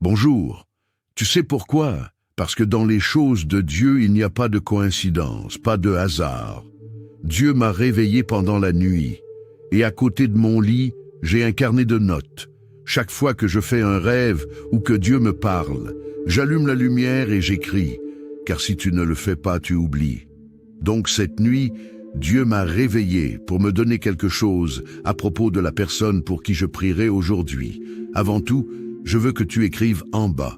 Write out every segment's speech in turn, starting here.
Bonjour. Tu sais pourquoi? Parce que dans les choses de Dieu, il n'y a pas de coïncidence, pas de hasard. Dieu m'a réveillé pendant la nuit, et à côté de mon lit, j'ai un carnet de notes. Chaque fois que je fais un rêve ou que Dieu me parle, j'allume la lumière et j'écris, car si tu ne le fais pas, tu oublies. Donc cette nuit, Dieu m'a réveillé pour me donner quelque chose à propos de la personne pour qui je prierai aujourd'hui. Avant tout, je veux que tu écrives en bas.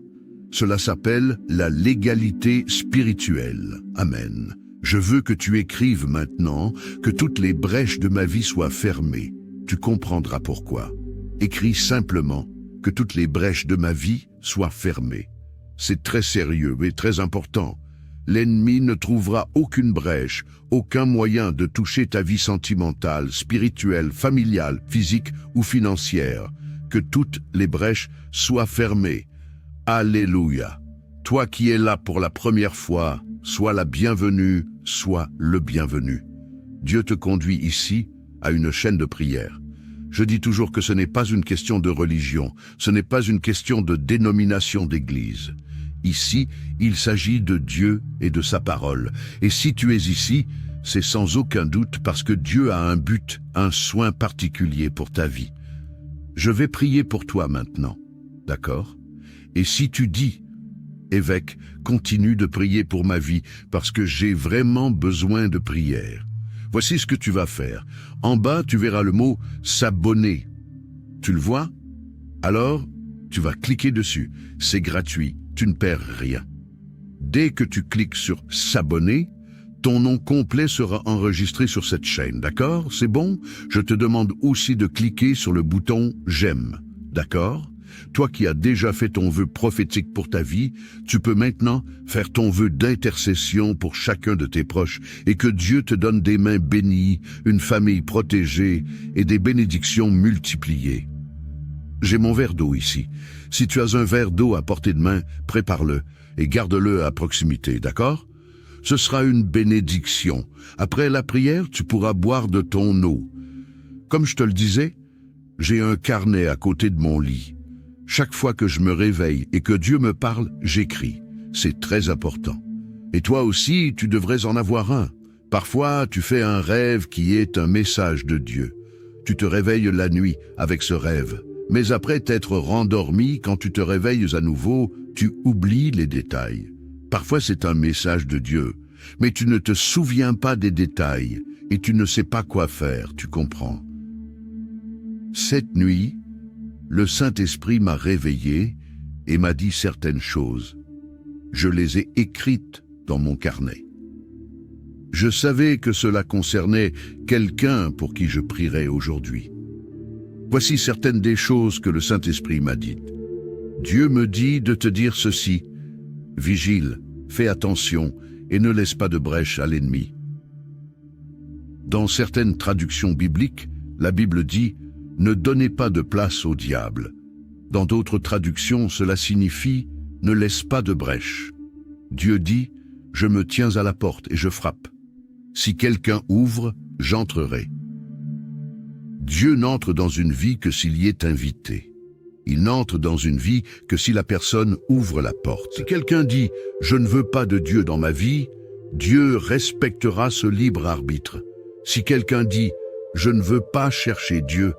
Cela s'appelle la légalité spirituelle. Amen. Je veux que tu écrives maintenant que toutes les brèches de ma vie soient fermées. Tu comprendras pourquoi. Écris simplement que toutes les brèches de ma vie soient fermées. C'est très sérieux et très important. L'ennemi ne trouvera aucune brèche, aucun moyen de toucher ta vie sentimentale, spirituelle, familiale, physique ou financière. Que toutes les brèches soient fermées. Alléluia. Toi qui es là pour la première fois, sois la bienvenue, sois le bienvenu. Dieu te conduit ici à une chaîne de prière. Je dis toujours que ce n'est pas une question de religion, ce n'est pas une question de dénomination d'église. Ici, il s'agit de Dieu et de sa parole. Et si tu es ici, c'est sans aucun doute parce que Dieu a un but, un soin particulier pour ta vie. Je vais prier pour toi maintenant, d'accord? Et si tu dis, évêque, continue de prier pour ma vie parce que j'ai vraiment besoin de prière. Voici ce que tu vas faire. En bas, tu verras le mot « s'abonner ». Tu le vois? Alors, tu vas cliquer dessus. C'est gratuit, tu ne perds rien. Dès que tu cliques sur « s'abonner », ton nom complet sera enregistré sur cette chaîne, d'accord? C'est bon? Je te demande aussi de cliquer sur le bouton « j'aime », d'accord? Toi qui as déjà fait ton vœu prophétique pour ta vie, tu peux maintenant faire ton vœu d'intercession pour chacun de tes proches et que Dieu te donne des mains bénies, une famille protégée et des bénédictions multipliées. J'ai mon verre d'eau ici. Si tu as un verre d'eau à portée de main, prépare-le et garde-le à proximité, d'accord? Ce sera une bénédiction. Après la prière, tu pourras boire de ton eau. Comme je te le disais, j'ai un carnet à côté de mon lit. Chaque fois que je me réveille et que Dieu me parle, j'écris. C'est très important. Et toi aussi, tu devrais en avoir un. Parfois, tu fais un rêve qui est un message de Dieu. Tu te réveilles la nuit avec ce rêve. Mais après t'être rendormi, quand tu te réveilles à nouveau, tu oublies les détails. Parfois, c'est un message de Dieu. Mais tu ne te souviens pas des détails et tu ne sais pas quoi faire, tu comprends. Cette nuit, le Saint-Esprit m'a réveillé et m'a dit certaines choses. Je les ai écrites dans mon carnet. Je savais que cela concernait quelqu'un pour qui je prierais aujourd'hui. Voici certaines des choses que le Saint-Esprit m'a dites. Dieu me dit de te dire ceci. Vigile, fais attention et ne laisse pas de brèche à l'ennemi. Dans certaines traductions bibliques, la Bible dit « Ne donnez pas de place au diable ». Dans d'autres traductions, cela signifie « Ne laisse pas de brèche ». Dieu dit « Je me tiens à la porte et je frappe. Si quelqu'un ouvre, j'entrerai ». Dieu n'entre dans une vie que s'il y est invité. Il n'entre dans une vie que si la personne ouvre la porte. Si quelqu'un dit « Je ne veux pas de Dieu dans ma vie », Dieu respectera ce libre arbitre. Si quelqu'un dit « Je ne veux pas chercher Dieu »,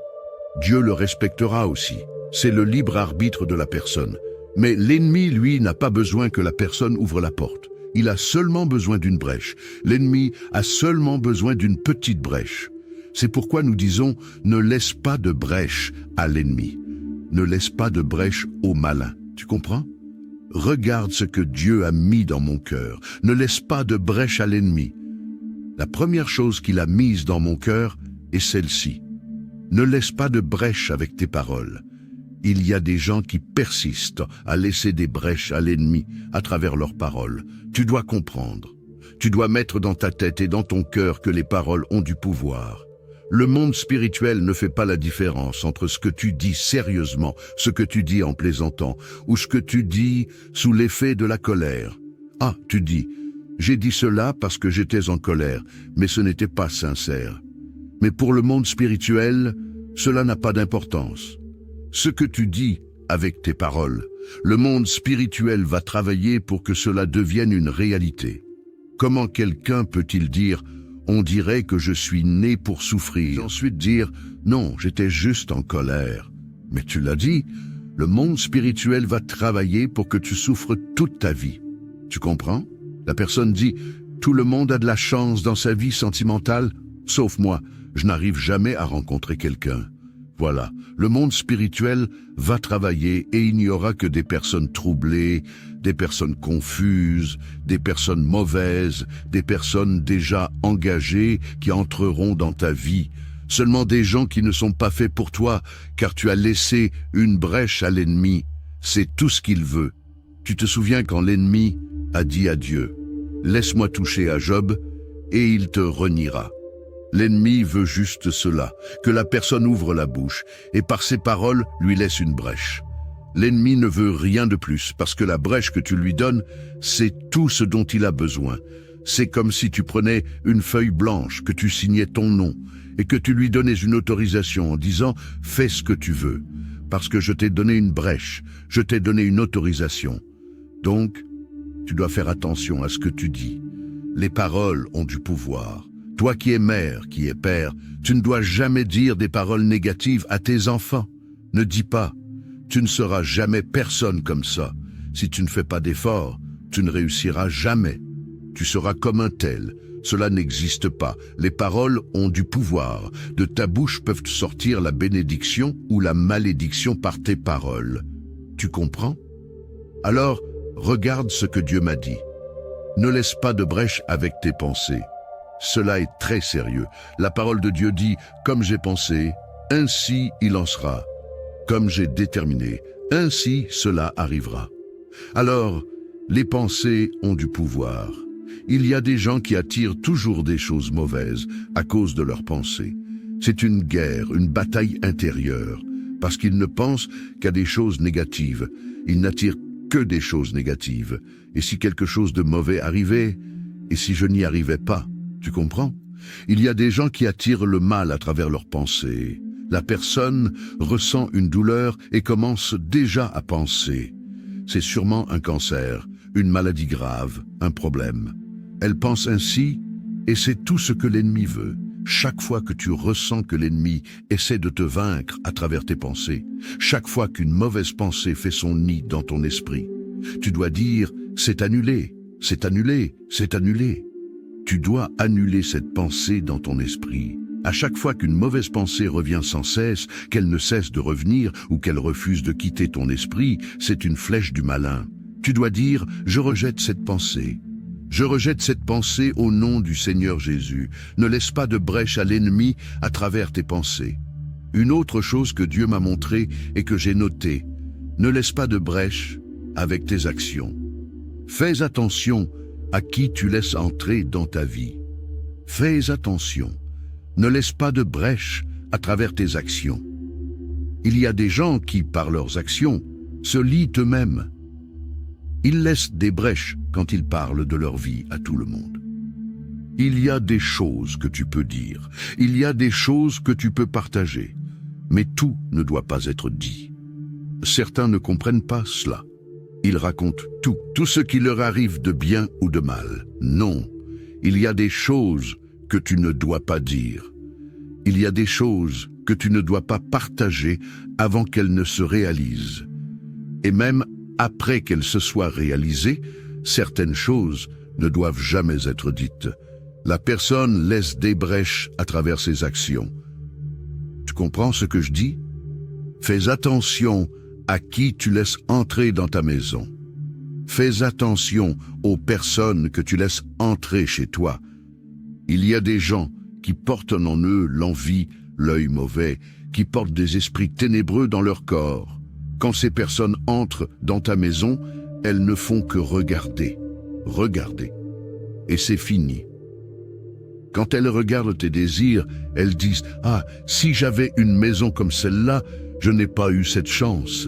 Dieu le respectera aussi. C'est le libre arbitre de la personne. Mais l'ennemi, lui, n'a pas besoin que la personne ouvre la porte. Il a seulement besoin d'une brèche. L'ennemi a seulement besoin d'une petite brèche. C'est pourquoi nous disons « Ne laisse pas de brèche à l'ennemi ». Ne laisse pas de brèche au malin. Tu comprends? Regarde ce que Dieu a mis dans mon cœur. Ne laisse pas de brèche à l'ennemi. La première chose qu'il a mise dans mon cœur est celle-ci. Ne laisse pas de brèche avec tes paroles. Il y a des gens qui persistent à laisser des brèches à l'ennemi à travers leurs paroles. Tu dois comprendre. Tu dois mettre dans ta tête et dans ton cœur que les paroles ont du pouvoir. Le monde spirituel ne fait pas la différence entre ce que tu dis sérieusement, ce que tu dis en plaisantant, ou ce que tu dis sous l'effet de la colère. Ah, tu dis, j'ai dit cela parce que j'étais en colère, mais ce n'était pas sincère. Mais pour le monde spirituel, cela n'a pas d'importance. Ce que tu dis avec tes paroles, Le monde spirituel va travailler pour que cela devienne une réalité. Comment quelqu'un peut-il dire « on dirait que je suis né pour souffrir » et ensuite dire « non, j'étais juste en colère ». Mais tu l'as dit, le monde spirituel va travailler pour que tu souffres toute ta vie. Tu comprends? La personne dit « tout le monde a de la chance dans sa vie sentimentale, sauf moi, je n'arrive jamais à rencontrer quelqu'un ». Voilà, le monde spirituel va travailler et il n'y aura que des personnes troublées, des personnes confuses, des personnes mauvaises, des personnes déjà engagées qui entreront dans ta vie. Seulement des gens qui ne sont pas faits pour toi, car tu as laissé une brèche à l'ennemi. C'est tout ce qu'il veut. Tu te souviens quand l'ennemi a dit à Dieu, « Laisse-moi toucher à Job, et il te reniera ». L'ennemi veut juste cela, que la personne ouvre la bouche et par ses paroles lui laisse une brèche. L'ennemi ne veut rien de plus parce que la brèche que tu lui donnes, c'est tout ce dont il a besoin. C'est comme si tu prenais une feuille blanche, que tu signais ton nom et que tu lui donnais une autorisation en disant « fais ce que tu veux » parce que je t'ai donné une brèche, je t'ai donné une autorisation. Donc, tu dois faire attention à ce que tu dis. Les paroles ont du pouvoir. Toi qui es mère, qui es père, tu ne dois jamais dire des paroles négatives à tes enfants. Ne dis pas, tu ne seras jamais personne comme ça. Si tu ne fais pas d'efforts, tu ne réussiras jamais. Tu seras comme un tel. Cela n'existe pas. Les paroles ont du pouvoir. De ta bouche peuvent sortir la bénédiction ou la malédiction par tes paroles. Tu comprends? Alors, regarde ce que Dieu m'a dit. Ne laisse pas de brèche avec tes pensées. Cela est très sérieux. La parole de Dieu dit « Comme j'ai pensé, ainsi il en sera. Comme j'ai déterminé, ainsi cela arrivera. » Alors, les pensées ont du pouvoir. Il y a des gens qui attirent toujours des choses mauvaises à cause de leurs pensées. C'est une guerre, une bataille intérieure, parce qu'ils ne pensent qu'à des choses négatives. Ils n'attirent que des choses négatives. Et si quelque chose de mauvais arrivait, et si je n'y arrivais pas, tu comprends? Il y a des gens qui attirent le mal à travers leurs pensées. La personne ressent une douleur et commence déjà à penser. C'est sûrement un cancer, une maladie grave, un problème. Elle pense ainsi et c'est tout ce que l'ennemi veut. Chaque fois que tu ressens que l'ennemi essaie de te vaincre à travers tes pensées, chaque fois qu'une mauvaise pensée fait son nid dans ton esprit, tu dois dire « c'est annulé, c'est annulé, c'est annulé ». Tu dois annuler cette pensée dans ton esprit. À chaque fois qu'une mauvaise pensée revient sans cesse, qu'elle ne cesse de revenir ou qu'elle refuse de quitter ton esprit, c'est une flèche du malin. Tu dois dire « Je rejette cette pensée ». Je rejette cette pensée au nom du Seigneur Jésus. Ne laisse pas de brèche à l'ennemi à travers tes pensées. Une autre chose que Dieu m'a montrée et que j'ai notée, ne laisse pas de brèche avec tes actions. Fais attention à qui tu laisses entrer dans ta vie. Fais attention. Ne laisse pas de brèche à travers tes actions. Il y a des gens qui, par leurs actions, se lient eux-mêmes. Ils laissent des brèches quand ils parlent de leur vie à tout le monde. Il y a des choses que tu peux dire. Il y a des choses que tu peux partager. Mais tout ne doit pas être dit. Certains ne comprennent pas cela. Ils racontent tout ce qui leur arrive de bien ou de mal. Non, il y a des choses que tu ne dois pas dire. Il y a des choses que tu ne dois pas partager avant qu'elles ne se réalisent. Et même après qu'elles se soient réalisées, certaines choses ne doivent jamais être dites. La personne laisse des brèches à travers ses actions. Tu comprends ce que je dis? Fais attention à qui tu laisses entrer dans ta maison. Fais attention aux personnes que tu laisses entrer chez toi. Il y a des gens qui portent en eux l'envie, l'œil mauvais, qui portent des esprits ténébreux dans leur corps. Quand ces personnes entrent dans ta maison, elles ne font que regarder, regarder. Et c'est fini. Quand elles regardent tes désirs, elles disent « Ah, si j'avais une maison comme celle-là, je n'ai pas eu cette chance.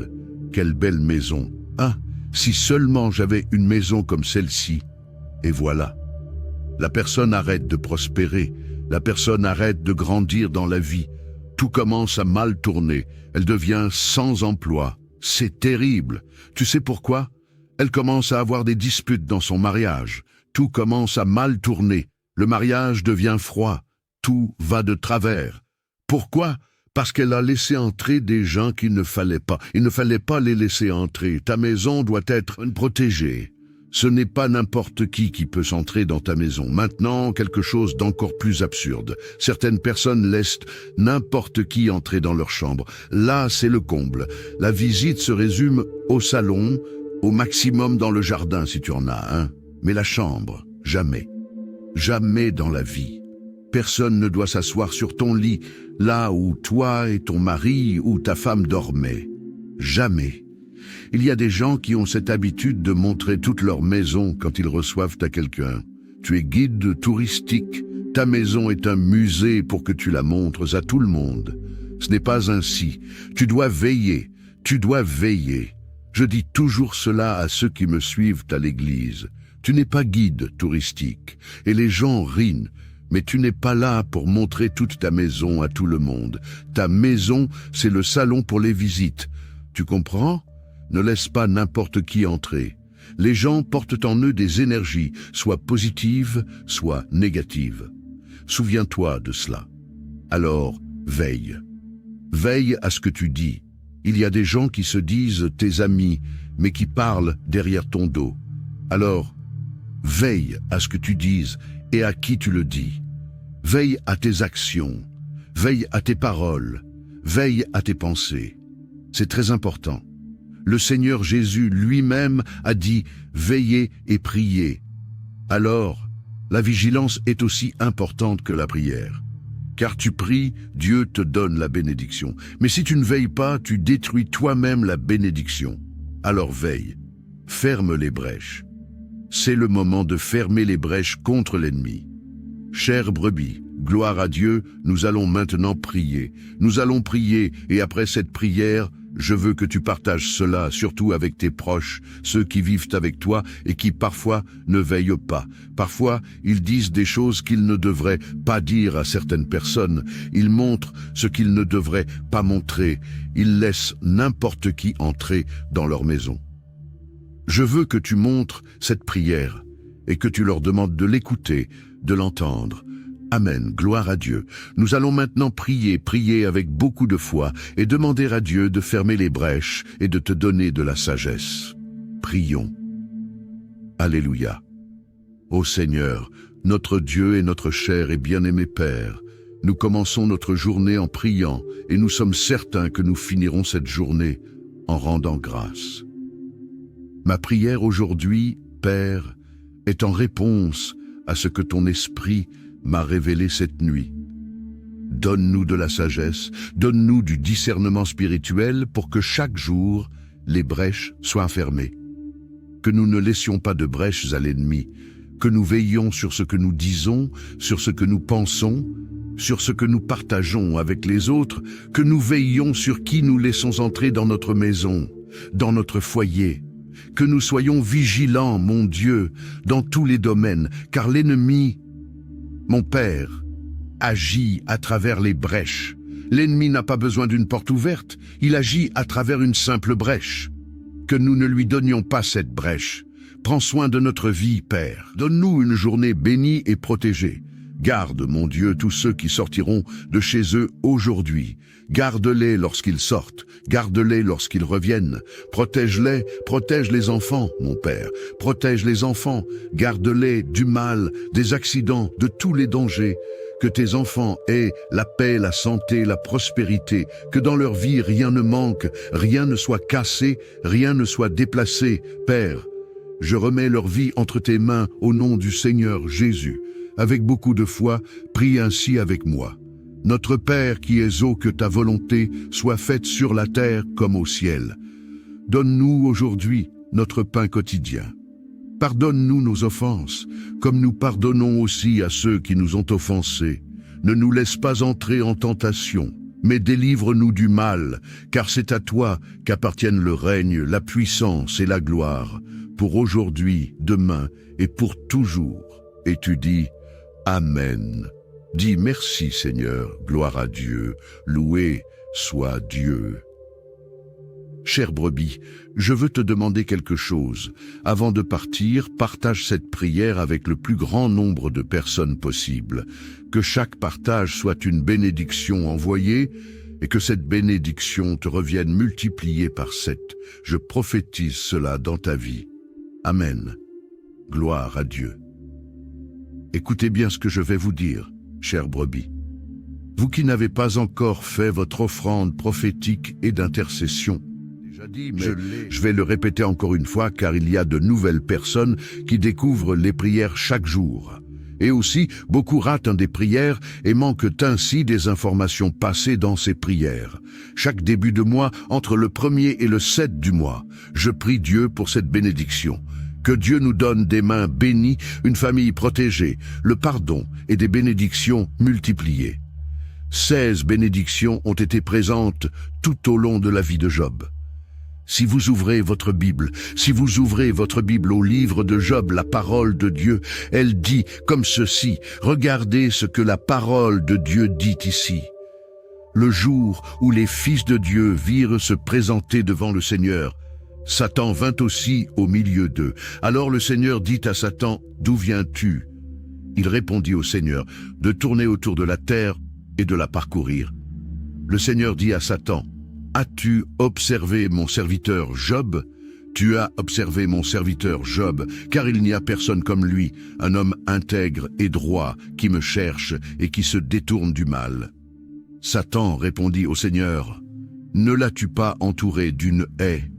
Quelle belle maison. Ah, si seulement j'avais une maison comme celle-ci. » Et voilà. La personne arrête de prospérer. La personne arrête de grandir dans la vie. Tout commence à mal tourner. Elle devient sans emploi. C'est terrible. Tu sais pourquoi? Elle commence à avoir des disputes dans son mariage. Tout commence à mal tourner. Le mariage devient froid. Tout va de travers. Pourquoi? Parce qu'elle a laissé entrer des gens qu'il ne fallait pas. Il ne fallait pas les laisser entrer. Ta maison doit être protégée. Ce n'est pas n'importe qui peut s'entrer dans ta maison. Maintenant, quelque chose d'encore plus absurde. Certaines personnes laissent n'importe qui entrer dans leur chambre. Là, c'est le comble. La visite se résume au salon, au maximum dans le jardin si tu en as un. Mais la chambre, jamais. Jamais dans la vie. Personne ne doit s'asseoir sur ton lit, là où toi et ton mari ou ta femme dormaient. Jamais. Il y a des gens qui ont cette habitude de montrer toute leur maison quand ils reçoivent à quelqu'un. Tu es guide touristique. Ta maison est un musée pour que tu la montres à tout le monde. Ce n'est pas ainsi. Tu dois veiller. Tu dois veiller. Je dis toujours cela à ceux qui me suivent à l'église. Tu n'es pas guide touristique. Et les gens rient. Mais tu n'es pas là pour montrer toute ta maison à tout le monde. Ta maison, c'est le salon pour les visites. Tu comprends? Ne laisse pas n'importe qui entrer. Les gens portent en eux des énergies, soit positives, soit négatives. Souviens-toi de cela. Alors, veille. Veille à ce que tu dis. Il y a des gens qui se disent tes amis, mais qui parlent derrière ton dos. Alors, veille à ce que tu dises et à qui tu le dis. Veille à tes actions. Veille à tes paroles. Veille à tes pensées. C'est très important. Le Seigneur Jésus lui-même a dit « Veillez et priez ». Alors, la vigilance est aussi importante que la prière. Car tu pries, Dieu te donne la bénédiction. Mais si tu ne veilles pas, tu détruis toi-même la bénédiction. Alors veille, ferme les brèches. C'est le moment de fermer les brèches contre l'ennemi. Chère brebis, gloire à Dieu, nous allons maintenant prier. Nous allons prier et après cette prière, je veux que tu partages cela, surtout avec tes proches, ceux qui vivent avec toi et qui parfois ne veillent pas. Parfois, ils disent des choses qu'ils ne devraient pas dire à certaines personnes. Ils montrent ce qu'ils ne devraient pas montrer. Ils laissent n'importe qui entrer dans leur maison. Je veux que tu montres cette prière et que tu leur demandes de l'écouter, de l'entendre. Amen, gloire à Dieu. Nous allons maintenant prier avec beaucoup de foi et demander à Dieu de fermer les brèches et de te donner de la sagesse. Prions. Alléluia. Ô Seigneur, notre Dieu et notre cher et bien-aimé Père, nous commençons notre journée en priant et nous sommes certains que nous finirons cette journée en rendant grâce. Ma prière aujourd'hui, Père, est en réponse à ce que ton esprit m'a révélé cette nuit. Donne-nous de la sagesse, donne-nous du discernement spirituel pour que chaque jour, les brèches soient fermées. Que nous ne laissions pas de brèches à l'ennemi, que nous veillions sur ce que nous disons, sur ce que nous pensons, sur ce que nous partageons avec les autres, que nous veillions sur qui nous laissons entrer dans notre maison, dans notre foyer, que nous soyons vigilants, mon Dieu, dans tous les domaines, car l'ennemi, mon Père, agit à travers les brèches. L'ennemi n'a pas besoin d'une porte ouverte, il agit à travers une simple brèche. Que nous ne lui donnions pas cette brèche. Prends soin de notre vie, Père. Donne-nous une journée bénie et protégée. Garde, mon Dieu, tous ceux qui sortiront de chez eux aujourd'hui. Garde-les lorsqu'ils sortent, garde-les lorsqu'ils reviennent. Protège-les, protège les enfants, mon Père. Protège les enfants, garde-les du mal, des accidents, de tous les dangers. Que tes enfants aient la paix, la santé, la prospérité, que dans leur vie rien ne manque, rien ne soit cassé, rien ne soit déplacé. Père, je remets leur vie entre tes mains au nom du Seigneur Jésus. Avec beaucoup de foi, prie ainsi avec moi. Notre Père qui es haut, que ta volonté soit faite sur la terre comme au ciel. Donne-nous aujourd'hui notre pain quotidien. Pardonne-nous nos offenses, comme nous pardonnons aussi à ceux qui nous ont offensés. Ne nous laisse pas entrer en tentation, mais délivre-nous du mal, car c'est à toi qu'appartiennent le règne, la puissance et la gloire, pour aujourd'hui, demain et pour toujours. Et tu dis, Amen. Dis merci Seigneur, gloire à Dieu, loué soit Dieu. Chère brebis, je veux te demander quelque chose. Avant de partir, partage cette prière avec le plus grand nombre de personnes possible. Que chaque partage soit une bénédiction envoyée et que cette bénédiction te revienne multipliée par 7. Je prophétise cela dans ta vie. Amen. Gloire à Dieu. Écoutez bien ce que je vais vous dire, chère brebis. Vous qui n'avez pas encore fait votre offrande prophétique et d'intercession, je vais le répéter encore une fois car il y a de nouvelles personnes qui découvrent les prières chaque jour. Et aussi, beaucoup ratent des prières et manquent ainsi des informations passées dans ces prières. Chaque début de mois, entre le 1er et le 7 du mois, je prie Dieu pour cette bénédiction. Que Dieu nous donne des mains bénies, une famille protégée, le pardon et des bénédictions multipliées. 16 bénédictions ont été présentes tout au long de la vie de Job. Si vous ouvrez votre Bible au livre de Job, la parole de Dieu, elle dit comme ceci, regardez ce que la parole de Dieu dit ici. Le jour où les fils de Dieu virent se présenter devant le Seigneur, Satan vint aussi au milieu d'eux. Alors le Seigneur dit à Satan, d'où viens-tu? Il répondit au Seigneur, de tourner autour de la terre et de la parcourir. Le Seigneur dit à Satan, as-tu observé mon serviteur Job? Tu as observé mon serviteur Job, car il n'y a personne comme lui, un homme intègre et droit, qui me cherche et qui se détourne du mal. Satan répondit au Seigneur, ne l'as-tu pas entouré d'une haie?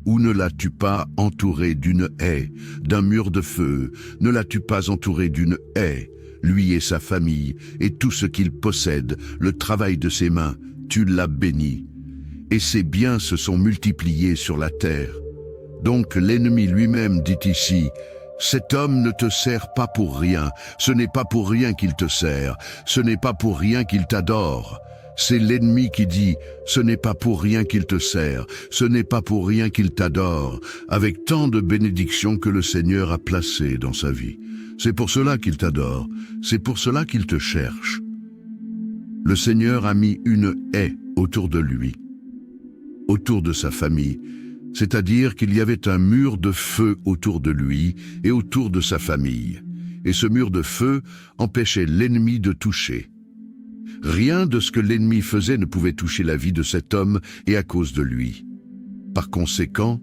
Ou ne l'as-tu pas entouré d'une haie, d'un mur de feu? Ne l'as-tu pas entouré d'une haie? Lui et sa famille, et tout ce qu'il possède, le travail de ses mains, tu l'as béni. Et ses biens se sont multipliés sur la terre. Donc l'ennemi lui-même dit ici, cet homme ne te sert pas pour rien, ce n'est pas pour rien qu'il te sert, ce n'est pas pour rien qu'il t'adore. C'est l'ennemi qui dit, ce n'est pas pour rien qu'il te sert, ce n'est pas pour rien qu'il t'adore, avec tant de bénédictions que le Seigneur a placées dans sa vie. C'est pour cela qu'il t'adore, c'est pour cela qu'il te cherche. Le Seigneur a mis une haie autour de lui, autour de sa famille, c'est-à-dire qu'il y avait un mur de feu autour de lui et autour de sa famille. Et ce mur de feu empêchait l'ennemi de toucher. Rien de ce que l'ennemi faisait ne pouvait toucher la vie de cet homme et à cause de lui. Par conséquent,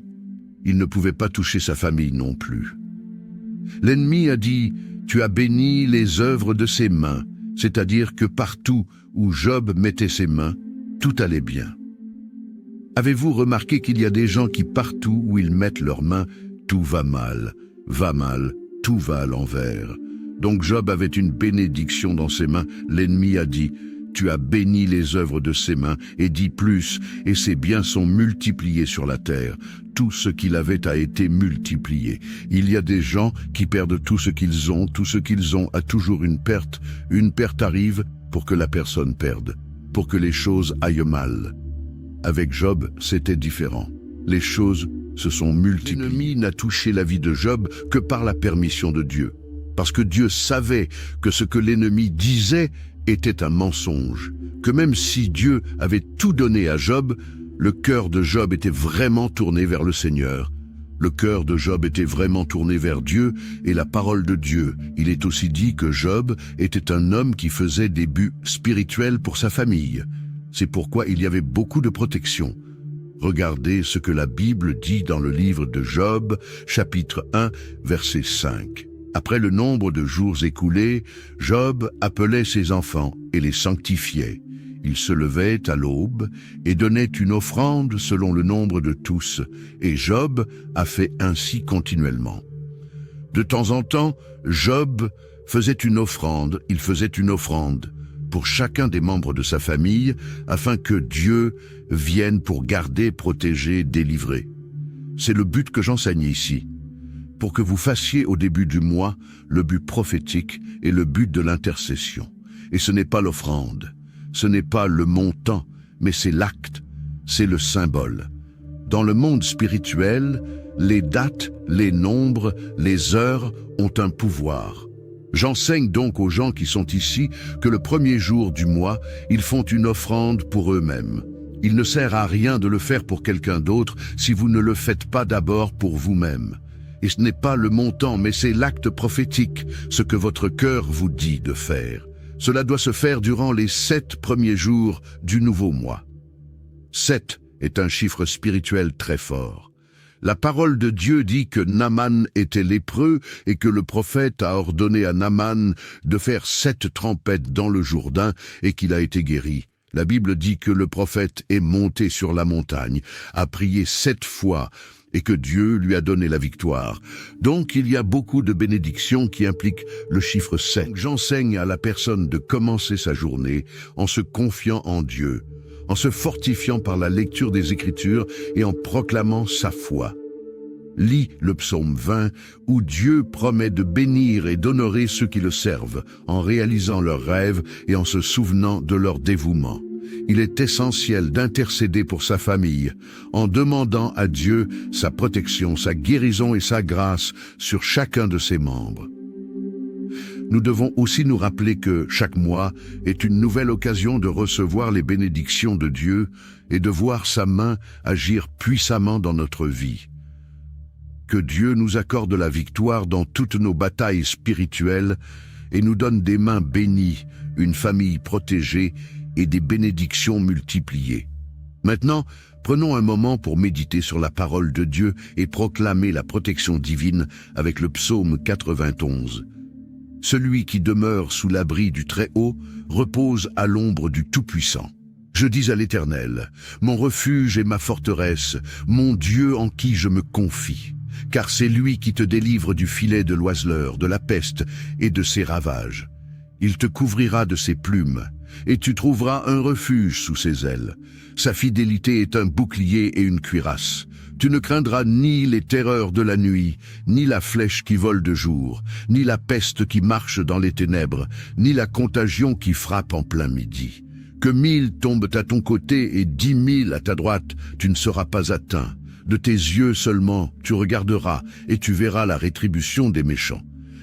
il ne pouvait pas toucher sa famille non plus. L'ennemi a dit, tu as béni les œuvres de ses mains, c'est-à-dire que partout où Job mettait ses mains, tout allait bien. Avez-vous remarqué qu'il y a des gens qui partout où ils mettent leurs mains, tout va mal, tout va à l'envers. Donc Job avait une bénédiction dans ses mains. L'ennemi a dit, tu as béni les œuvres de ses mains, et dit plus, et ses biens sont multipliés sur la terre. Tout ce qu'il avait a été multiplié. Il y a des gens qui perdent tout ce qu'ils ont a toujours une perte. Une perte arrive pour que la personne perde, pour que les choses aillent mal. Avec Job, c'était différent. Les choses se sont multipliées. L'ennemi n'a touché la vie de Job que par la permission de Dieu. Parce que Dieu savait que ce que l'ennemi disait était un mensonge, que même si Dieu avait tout donné à Job, le cœur de Job était vraiment tourné vers le Seigneur. Le cœur de Job était vraiment tourné vers Dieu et la parole de Dieu. Il est aussi dit que Job était un homme qui faisait des buts spirituels pour sa famille. C'est pourquoi il y avait beaucoup de protection. Regardez ce que la Bible dit dans le livre de Job, chapitre 1, verset 5. Après le nombre de jours écoulés, Job appelait ses enfants et les sanctifiait. Il se levait à l'aube et donnait une offrande selon le nombre de tous, et Job a fait ainsi continuellement. De temps en temps, Job faisait une offrande, il faisait une offrande pour chacun des membres de sa famille, afin que Dieu vienne pour garder, protéger, délivrer. C'est le but que j'enseigne ici. Pour que vous fassiez au début du mois le but prophétique et le but de l'intercession. Et ce n'est pas l'offrande, ce n'est pas le montant, mais c'est l'acte, c'est le symbole. Dans le monde spirituel, les dates, les nombres, les heures ont un pouvoir. J'enseigne donc aux gens qui sont ici que le premier jour du mois, ils font une offrande pour eux-mêmes. Il ne sert à rien de le faire pour quelqu'un d'autre si vous ne le faites pas d'abord pour vous-même. Et ce n'est pas le montant, mais c'est l'acte prophétique, ce que votre cœur vous dit de faire. Cela doit se faire durant les 7 premiers jours du nouveau mois. 7 est un chiffre spirituel très fort. La parole de Dieu dit que Naaman était lépreux et que le prophète a ordonné à Naaman de faire 7 trempettes dans le Jourdain et qu'il a été guéri. La Bible dit que le prophète est monté sur la montagne, a prié 7 fois et que Dieu lui a donné la victoire. Donc il y a beaucoup de bénédictions qui impliquent le chiffre 7. J'enseigne à la personne de commencer sa journée en se confiant en Dieu, en se fortifiant par la lecture des Écritures et en proclamant sa foi. Lis le psaume 20 où Dieu promet de bénir et d'honorer ceux qui le servent en réalisant leurs rêves et en se souvenant de leur dévouement. Il est essentiel d'intercéder pour sa famille en demandant à Dieu sa protection, sa guérison et sa grâce sur chacun de ses membres. Nous devons aussi nous rappeler que chaque mois est une nouvelle occasion de recevoir les bénédictions de Dieu et de voir sa main agir puissamment dans notre vie. Que Dieu nous accorde la victoire dans toutes nos batailles spirituelles et nous donne des mains bénies, une famille protégée et des bénédictions multipliées. Maintenant, prenons un moment pour méditer sur la parole de Dieu et proclamer la protection divine avec le psaume 91. Celui qui demeure sous l'abri du Très-Haut repose à l'ombre du Tout-Puissant. Je dis à l'Éternel, mon refuge et ma forteresse, mon Dieu en qui je me confie. Car c'est lui qui te délivre du filet de l'oiseleur, de la peste et de ses ravages. Il te couvrira de ses plumes, et tu trouveras un refuge sous ses ailes. Sa fidélité est un bouclier et une cuirasse. Tu ne craindras ni les terreurs de la nuit, ni la flèche qui vole de jour, ni la peste qui marche dans les ténèbres, ni la contagion qui frappe en plein midi. Que 1000 tombent à ton côté et 10 000 à ta droite, tu ne seras pas atteint. De tes yeux seulement, tu regarderas et tu verras la rétribution des méchants.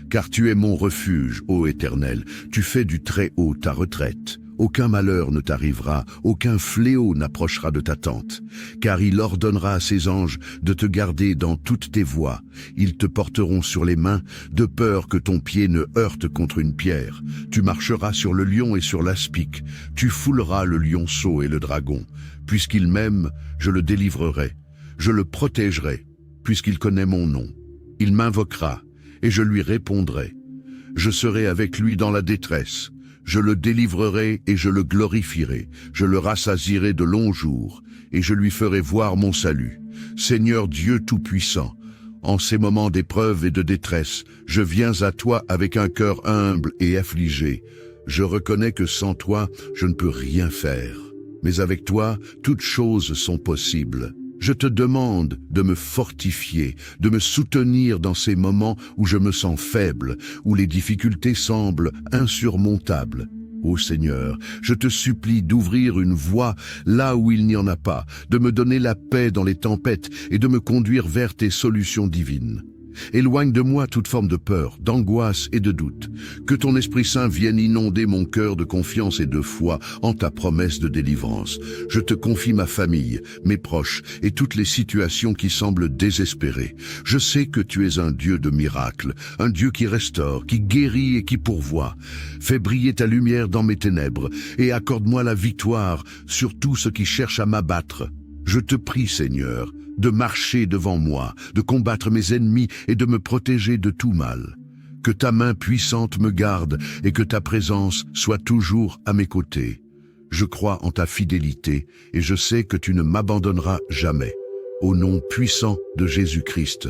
Car tu es mon refuge, ô Éternel, tu fais du Très-Haut ta retraite. Aucun malheur ne t'arrivera, aucun fléau n'approchera de ta tente. Car il ordonnera à ses anges de te garder dans toutes tes voies. Ils te porteront sur les mains, de peur que ton pied ne heurte contre une pierre. Tu marcheras sur le lion et sur l'aspic. Tu fouleras le lionceau et le dragon. Puisqu'il m'aime, je le délivrerai. Je le protégerai, puisqu'il connaît mon nom. Il m'invoquera, et je lui répondrai. Je serai avec lui dans la détresse. Je le délivrerai et je le glorifierai. Je le rassasierai de longs jours, et je lui ferai voir mon salut. Seigneur Dieu Tout-Puissant, en ces moments d'épreuve et de détresse, je viens à toi avec un cœur humble et affligé. Je reconnais que sans toi, je ne peux rien faire. Mais avec toi, toutes choses sont possibles. Je te demande de me fortifier, de me soutenir dans ces moments où je me sens faible, où les difficultés semblent insurmontables. Ô Seigneur, je te supplie d'ouvrir une voie là où il n'y en a pas, de me donner la paix dans les tempêtes et de me conduire vers tes solutions divines. Éloigne de moi toute forme de peur, d'angoisse et de doute. Que ton Esprit Saint vienne inonder mon cœur de confiance et de foi en ta promesse de délivrance. Je te confie ma famille, mes proches et toutes les situations qui semblent désespérées. Je sais que tu es un Dieu de miracles, un Dieu qui restaure, qui guérit et qui pourvoit. Fais briller ta lumière dans mes ténèbres et accorde-moi la victoire sur tout ce qui cherche à m'abattre. Je te prie, Seigneur, de marcher devant moi, de combattre mes ennemis et de me protéger de tout mal. Que ta main puissante me garde et que ta présence soit toujours à mes côtés. Je crois en ta fidélité et je sais que tu ne m'abandonneras jamais. Au nom puissant de Jésus-Christ.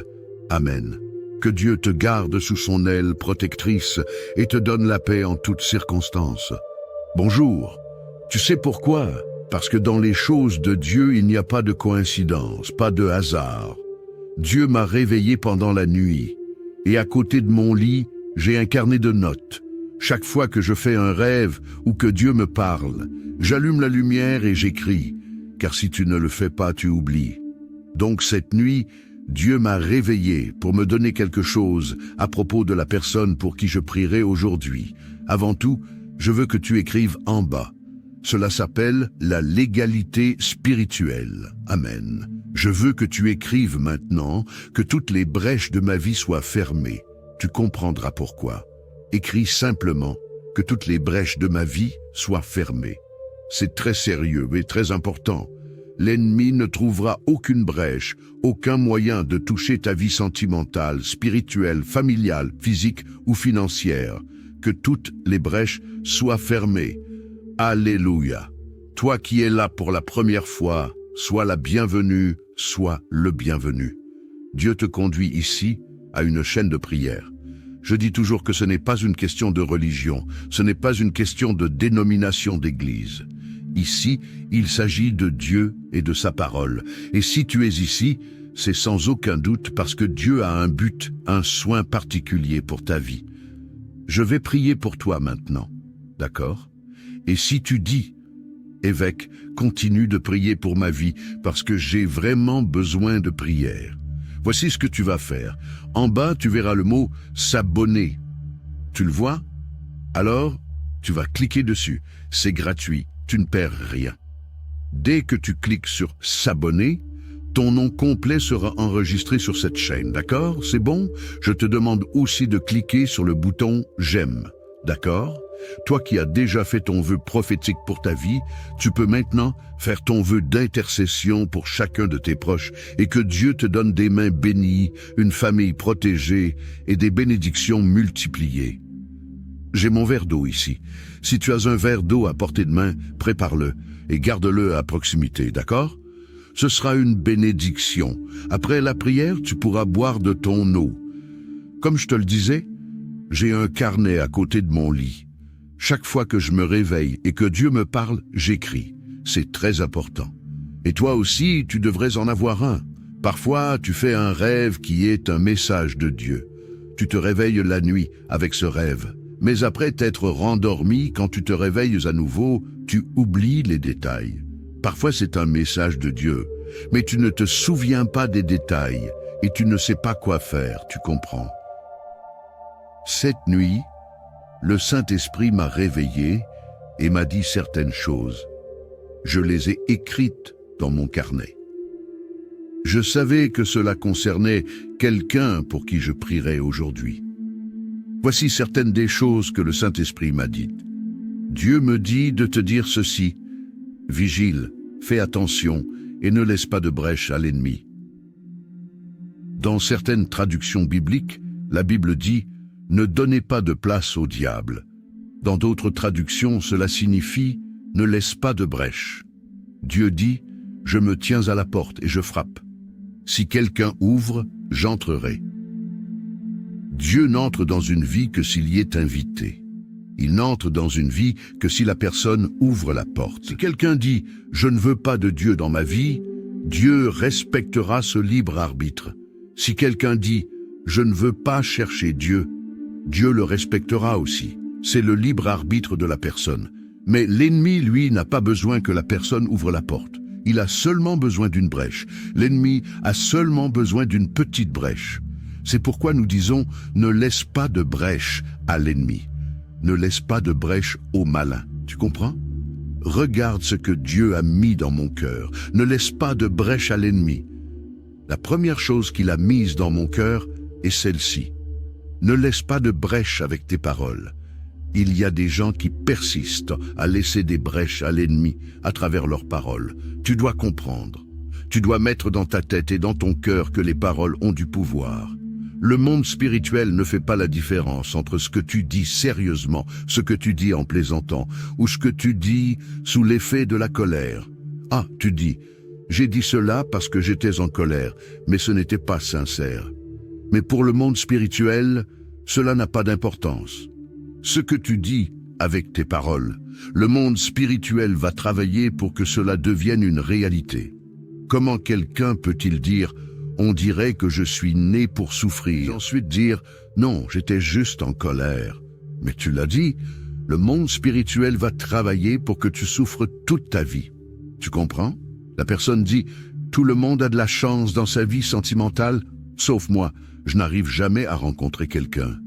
Amen. Que Dieu te garde sous son aile protectrice et te donne la paix en toutes circonstances. Bonjour. Tu sais pourquoi ? Parce que dans les choses de Dieu, il n'y a pas de coïncidence, pas de hasard. Dieu m'a réveillé pendant la nuit, et à côté de mon lit, j'ai un carnet de notes. Chaque fois que je fais un rêve ou que Dieu me parle, j'allume la lumière et j'écris, car si tu ne le fais pas, tu oublies. Donc cette nuit, Dieu m'a réveillé pour me donner quelque chose à propos de la personne pour qui je prierai aujourd'hui. Avant tout, je veux que tu écrives en bas. Cela s'appelle la légalité spirituelle. Amen. Je veux que tu écrives maintenant que toutes les brèches de ma vie soient fermées. Tu comprendras pourquoi. Écris simplement que toutes les brèches de ma vie soient fermées. C'est très sérieux et très important. L'ennemi ne trouvera aucune brèche, aucun moyen de toucher ta vie sentimentale, spirituelle, familiale, physique ou financière. Que toutes les brèches soient fermées. Alléluia. Toi qui es là pour la première fois, sois la bienvenue, sois le bienvenu. Dieu te conduit ici à une chaîne de prière. Je dis toujours que ce n'est pas une question de religion, ce n'est pas une question de dénomination d'église. Ici, il s'agit de Dieu et de sa parole. Et si tu es ici, c'est sans aucun doute parce que Dieu a un but, un soin particulier pour ta vie. Je vais prier pour toi maintenant, d'accord? Et si tu dis, évêque, continue de prier pour ma vie parce que j'ai vraiment besoin de prière. Voici ce que tu vas faire. En bas, tu verras le mot « s'abonner ». Tu le vois? Alors, tu vas cliquer dessus. C'est gratuit, tu ne perds rien. Dès que tu cliques sur « s'abonner », ton nom complet sera enregistré sur cette chaîne, d'accord? C'est bon? Je te demande aussi de cliquer sur le bouton « j'aime », d'accord? Toi qui as déjà fait ton vœu prophétique pour ta vie, tu peux maintenant faire ton vœu d'intercession pour chacun de tes proches et que Dieu te donne des mains bénies, une famille protégée et des bénédictions multipliées. J'ai mon verre d'eau ici. Si tu as un verre d'eau à portée de main, prépare-le et garde-le à proximité, d'accord? Ce sera une bénédiction. Après la prière, tu pourras boire de ton eau. Comme je te le disais, j'ai un carnet à côté de mon lit. Chaque fois que je me réveille et que Dieu me parle, j'écris. C'est très important. Et toi aussi, tu devrais en avoir un. Parfois, tu fais un rêve qui est un message de Dieu. Tu te réveilles la nuit avec ce rêve. Mais après t'être rendormi, quand tu te réveilles à nouveau, tu oublies les détails. Parfois, c'est un message de Dieu. Mais tu ne te souviens pas des détails et tu ne sais pas quoi faire, tu comprends. Cette nuit, le Saint-Esprit m'a réveillé et m'a dit certaines choses. Je les ai écrites dans mon carnet. Je savais que cela concernait quelqu'un pour qui je prierais aujourd'hui. Voici certaines des choses que le Saint-Esprit m'a dites. Dieu me dit de te dire ceci. Vigile, fais attention et ne laisse pas de brèche à l'ennemi. Dans certaines traductions bibliques, la Bible dit « Ne donnez pas de place au diable ». Dans d'autres traductions, cela signifie « Ne laisse pas de brèche ». Dieu dit « Je me tiens à la porte et je frappe. Si quelqu'un ouvre, j'entrerai ». Dieu n'entre dans une vie que s'il y est invité. Il n'entre dans une vie que si la personne ouvre la porte. Si quelqu'un dit « Je ne veux pas de Dieu dans ma vie », Dieu respectera ce libre arbitre. Si quelqu'un dit « Je ne veux pas chercher Dieu », Dieu le respectera aussi. C'est le libre arbitre de la personne. Mais l'ennemi, lui, n'a pas besoin que la personne ouvre la porte. Il a seulement besoin d'une brèche. L'ennemi a seulement besoin d'une petite brèche. C'est pourquoi nous disons « Ne laisse pas de brèche à l'ennemi ». Ne laisse pas de brèche au malin. Tu comprends? Regarde ce que Dieu a mis dans mon cœur. Ne laisse pas de brèche à l'ennemi. La première chose qu'il a mise dans mon cœur est celle-ci. Ne laisse pas de brèche avec tes paroles. Il y a des gens qui persistent à laisser des brèches à l'ennemi à travers leurs paroles. Tu dois comprendre. Tu dois mettre dans ta tête et dans ton cœur que les paroles ont du pouvoir. Le monde spirituel ne fait pas la différence entre ce que tu dis sérieusement, ce que tu dis en plaisantant, ou ce que tu dis sous l'effet de la colère. Ah, tu dis, j'ai dit cela parce que j'étais en colère, mais ce n'était pas sincère. Mais pour le monde spirituel, cela n'a pas d'importance. Ce que tu dis avec tes paroles, le monde spirituel va travailler pour que cela devienne une réalité. Comment quelqu'un peut-il dire « On dirait que je suis né pour souffrir » et ensuite dire « Non, j'étais juste en colère ». Mais tu l'as dit, le monde spirituel va travailler pour que tu souffres toute ta vie. Tu comprends? La personne dit « Tout le monde a de la chance dans sa vie sentimentale, sauf moi, je n'arrive jamais à rencontrer quelqu'un ».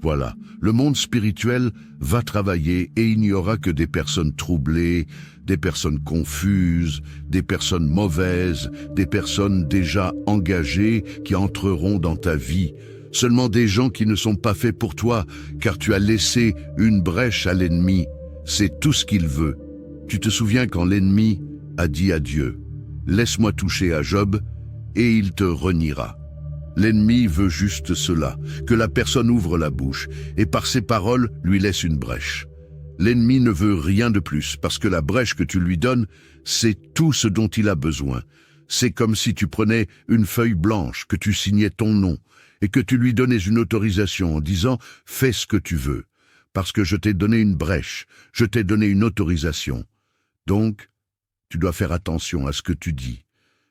Voilà, le monde spirituel va travailler et il n'y aura que des personnes troublées, des personnes confuses, des personnes mauvaises, des personnes déjà engagées qui entreront dans ta vie. Seulement des gens qui ne sont pas faits pour toi, car tu as laissé une brèche à l'ennemi. C'est tout ce qu'il veut. Tu te souviens quand l'ennemi a dit à Dieu, « Laisse-moi toucher à Job, et il te reniera. » L'ennemi veut juste cela, que la personne ouvre la bouche, et par ses paroles lui laisse une brèche. L'ennemi ne veut rien de plus, parce que la brèche que tu lui donnes, c'est tout ce dont il a besoin. C'est comme si tu prenais une feuille blanche, que tu signais ton nom, et que tu lui donnais une autorisation en disant « Fais ce que tu veux », parce que je t'ai donné une brèche, je t'ai donné une autorisation. Donc, tu dois faire attention à ce que tu dis.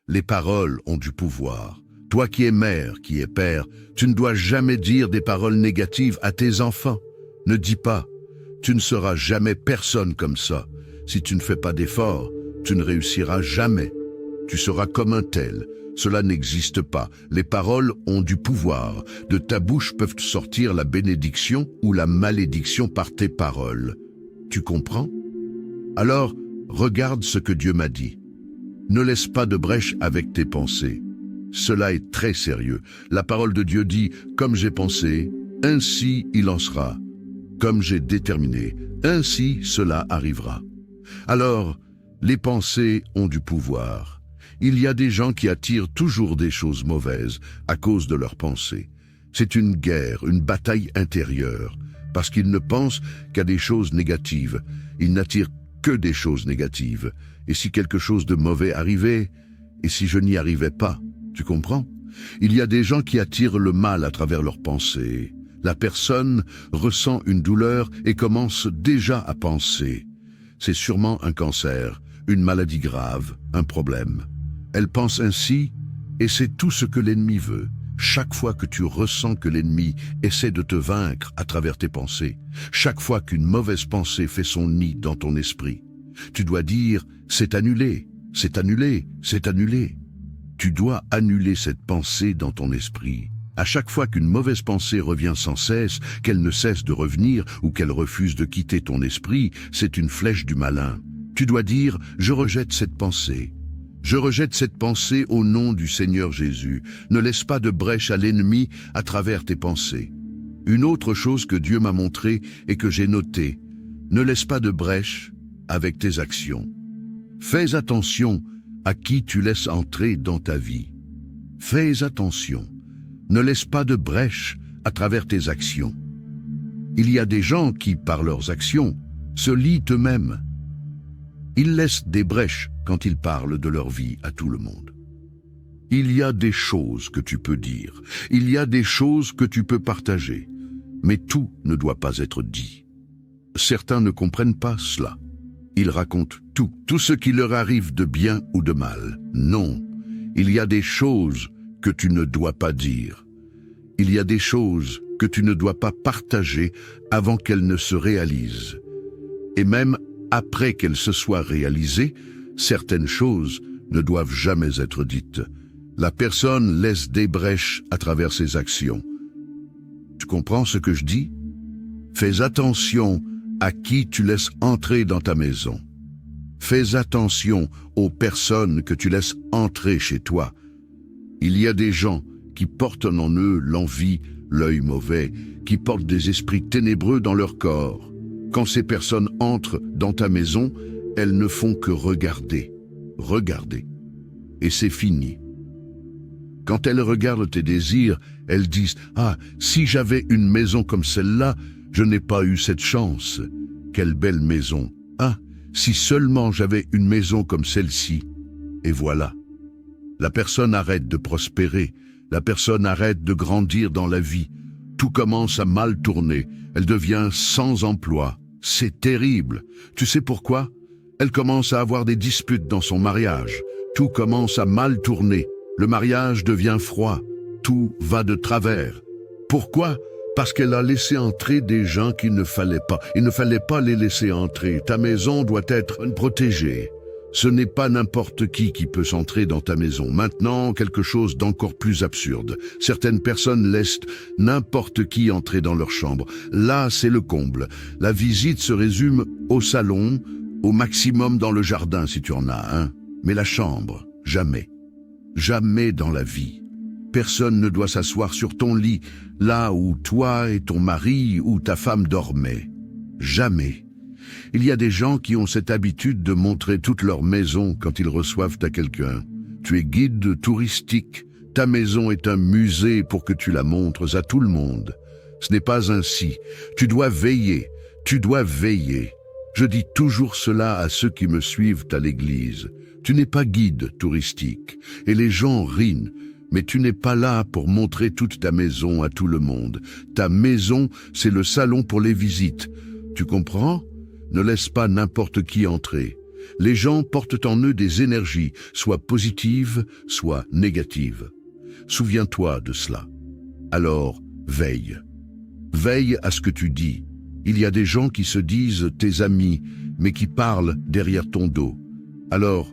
Les paroles ont du pouvoir. Toi qui es mère, qui es père, tu ne dois jamais dire des paroles négatives à tes enfants. Ne dis pas « Tu ne seras jamais personne comme ça. Si tu ne fais pas d'efforts, tu ne réussiras jamais. Tu seras comme un tel. » Cela n'existe pas. Les paroles ont du pouvoir. De ta bouche peuvent sortir la bénédiction ou la malédiction par tes paroles. Tu comprends? Alors, regarde ce que Dieu m'a dit. Ne laisse pas de brèche avec tes pensées. Cela est très sérieux. La parole de Dieu dit « Comme j'ai pensé, ainsi il en sera. Comme j'ai déterminé, ainsi cela arrivera. » Alors, les pensées ont du pouvoir. Il y a des gens qui attirent toujours des choses mauvaises à cause de leurs pensées. C'est une guerre, une bataille intérieure, parce qu'ils ne pensent qu'à des choses négatives. Ils n'attirent que des choses négatives. Et si quelque chose de mauvais arrivait, et si je n'y arrivais pas, tu comprends? Il y a des gens qui attirent le mal à travers leurs pensées. La personne ressent une douleur et commence déjà à penser. C'est sûrement un cancer, une maladie grave, un problème. Elle pense ainsi, et c'est tout ce que l'ennemi veut. Chaque fois que tu ressens que l'ennemi essaie de te vaincre à travers tes pensées, chaque fois qu'une mauvaise pensée fait son nid dans ton esprit, tu dois dire « c'est annulé, c'est annulé, c'est annulé ». Tu dois annuler cette pensée dans ton esprit. À chaque fois qu'une mauvaise pensée revient sans cesse, qu'elle ne cesse de revenir ou qu'elle refuse de quitter ton esprit, c'est une flèche du malin. Tu dois dire « je rejette cette pensée ». Je rejette cette pensée au nom du Seigneur Jésus. Ne laisse pas de brèche à l'ennemi à travers tes pensées. Une autre chose que Dieu m'a montrée et que j'ai notée, ne laisse pas de brèche avec tes actions. Fais attention à qui tu laisses entrer dans ta vie. Fais attention. Ne laisse pas de brèche à travers tes actions. Il y a des gens qui, par leurs actions, se lient eux-mêmes. Ils laissent des brèches quand ils parlent de leur vie à tout le monde. Il y a des choses que tu peux dire, il y a des choses que tu peux partager, mais tout ne doit pas être dit. Certains ne comprennent pas cela. Ils racontent tout ce qui leur arrive de bien ou de mal. Non, il y a des choses que tu ne dois pas dire. Il y a des choses que tu ne dois pas partager avant qu'elles ne se réalisent. Et même après qu'elles se soient réalisées, certaines choses ne doivent jamais être dites. La personne laisse des brèches à travers ses actions. Tu comprends ce que je dis? Fais attention à qui tu laisses entrer dans ta maison. Fais attention aux personnes que tu laisses entrer chez toi. Il y a des gens qui portent en eux l'envie, l'œil mauvais, qui portent des esprits ténébreux dans leur corps. Quand ces personnes entrent dans ta maison, elles ne font que regarder. Regarder. Et c'est fini. Quand elles regardent tes désirs, elles disent « Ah, si j'avais une maison comme celle-là, je n'ai pas eu cette chance. Quelle belle maison. Ah, si seulement j'avais une maison comme celle-ci. » Et voilà. La personne arrête de prospérer. La personne arrête de grandir dans la vie. Tout commence à mal tourner. Elle devient sans emploi. C'est terrible. Tu sais pourquoi? Elle commence à avoir des disputes dans son mariage. Tout commence à mal tourner. Le mariage devient froid. Tout va de travers. Pourquoi? Parce qu'elle a laissé entrer des gens qu'il ne fallait pas. Il ne fallait pas les laisser entrer. Ta maison doit être protégée. Ce n'est pas n'importe qui peut s'entrer dans ta maison. Maintenant, quelque chose d'encore plus absurde. Certaines personnes laissent n'importe qui entrer dans leur chambre. Là, c'est le comble. La visite se résume au salon, au maximum dans le jardin si tu en as un. Mais la chambre, jamais. Jamais dans la vie. Personne ne doit s'asseoir sur ton lit, là où toi et ton mari ou ta femme dormaient. Jamais. Il y a des gens qui ont cette habitude de montrer toute leur maison quand ils reçoivent à quelqu'un. Tu es guide touristique. Ta maison est un musée pour que tu la montres à tout le monde. Ce n'est pas ainsi. Tu dois veiller. Tu dois veiller. Je dis toujours cela à ceux qui me suivent à l'église. Tu n'es pas guide touristique. Et les gens rient. Mais tu n'es pas là pour montrer toute ta maison à tout le monde. Ta maison, c'est le salon pour les visites. Tu comprends ? Ne laisse pas n'importe qui entrer. Les gens portent en eux des énergies, soit positives, soit négatives. Souviens-toi de cela. Alors, veille. Veille à ce que tu dis. Il y a des gens qui se disent tes amis, mais qui parlent derrière ton dos. Alors,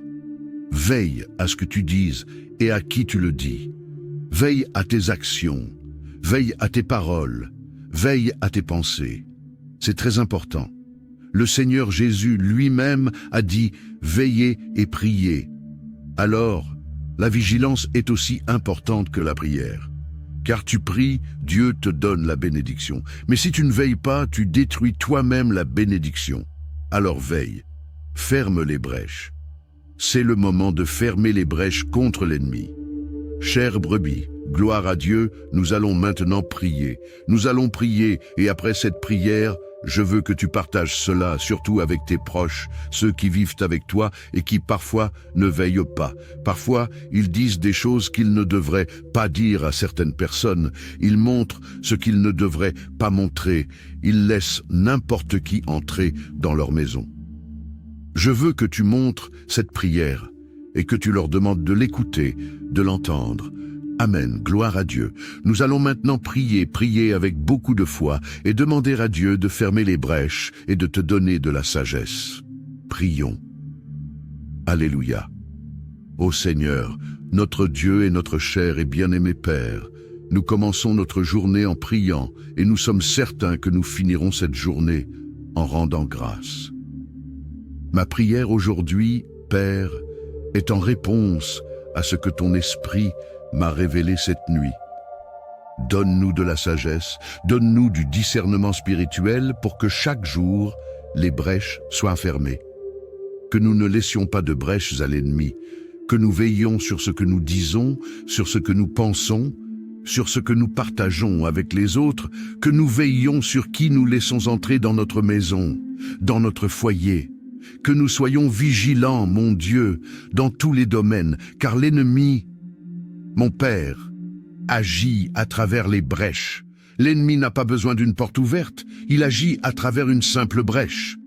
veille à ce que tu dises et à qui tu le dis. Veille à tes actions. Veille à tes paroles. Veille à tes pensées. C'est très important. Le Seigneur Jésus lui-même a dit « Veillez et priez ». Alors, la vigilance est aussi importante que la prière. Car tu pries, Dieu te donne la bénédiction. Mais si tu ne veilles pas, tu détruis toi-même la bénédiction. Alors veille, ferme les brèches. C'est le moment de fermer les brèches contre l'ennemi. Chère brebis, gloire à Dieu, nous allons maintenant prier. Nous allons prier et après cette prière, je veux que tu partages cela, surtout avec tes proches, ceux qui vivent avec toi et qui parfois ne veillent pas. Parfois, ils disent des choses qu'ils ne devraient pas dire à certaines personnes. Ils montrent ce qu'ils ne devraient pas montrer. Ils laissent n'importe qui entrer dans leur maison. Je veux que tu montres cette prière et que tu leur demandes de l'écouter, de l'entendre. Amen, gloire à Dieu. Nous allons maintenant prier avec beaucoup de foi et demander à Dieu de fermer les brèches et de te donner de la sagesse. Prions. Alléluia. Ô Seigneur, notre Dieu et notre cher et bien-aimé Père, nous commençons notre journée en priant et nous sommes certains que nous finirons cette journée en rendant grâce. Ma prière aujourd'hui, Père, est en réponse à ce que ton esprit m'a révélé cette nuit. Donne-nous de la sagesse, donne-nous du discernement spirituel pour que chaque jour, les brèches soient fermées. Que nous ne laissions pas de brèches à l'ennemi, que nous veillions sur ce que nous disons, sur ce que nous pensons, sur ce que nous partageons avec les autres, que nous veillions sur qui nous laissons entrer dans notre maison, dans notre foyer, que nous soyons vigilants, mon Dieu, dans tous les domaines, car l'ennemi, mon Père, agit à travers les brèches. L'ennemi n'a pas besoin d'une porte ouverte, il agit à travers une simple brèche.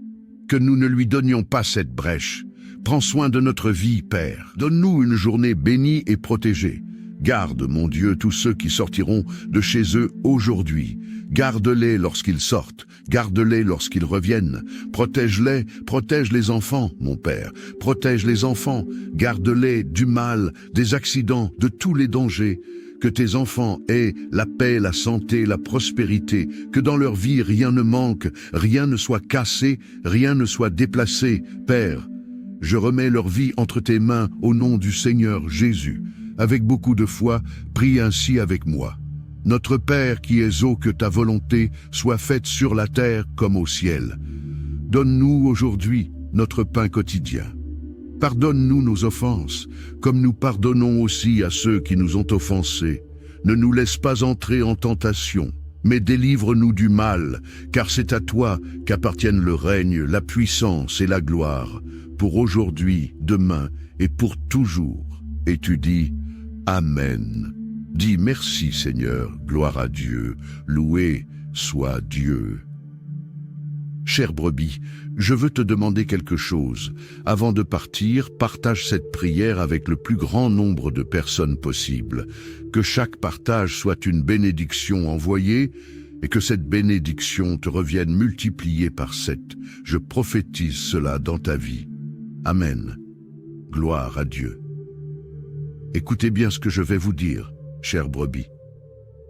Que nous ne lui donnions pas cette brèche. Prends soin de notre vie, Père. Donne-nous une journée bénie et protégée. Garde, mon Dieu, tous ceux qui sortiront de chez eux aujourd'hui. Garde-les lorsqu'ils sortent, garde-les lorsqu'ils reviennent. Protège-les, protège les enfants, mon Père. Protège les enfants, garde-les du mal, des accidents, de tous les dangers. Que tes enfants aient la paix, la santé, la prospérité, que dans leur vie rien ne manque, rien ne soit cassé, rien ne soit déplacé. Père, je remets leur vie entre tes mains au nom du Seigneur Jésus. Avec beaucoup de foi, prie ainsi avec moi. Notre Père qui es haut, que ta volonté soit faite sur la terre comme au ciel. Donne-nous aujourd'hui notre pain quotidien. Pardonne-nous nos offenses, comme nous pardonnons aussi à ceux qui nous ont offensés. Ne nous laisse pas entrer en tentation, mais délivre-nous du mal, car c'est à toi qu'appartiennent le règne, la puissance et la gloire, pour aujourd'hui, demain et pour toujours. Et tu dis, Amen. Dis merci Seigneur, gloire à Dieu, loué soit Dieu. Chère brebis, je veux te demander quelque chose. Avant de partir, partage cette prière avec le plus grand nombre de personnes possible. Que chaque partage soit une bénédiction envoyée et que cette bénédiction te revienne multipliée par 7. Je prophétise cela dans ta vie. Amen. Gloire à Dieu. Écoutez bien ce que je vais vous dire, chères brebis.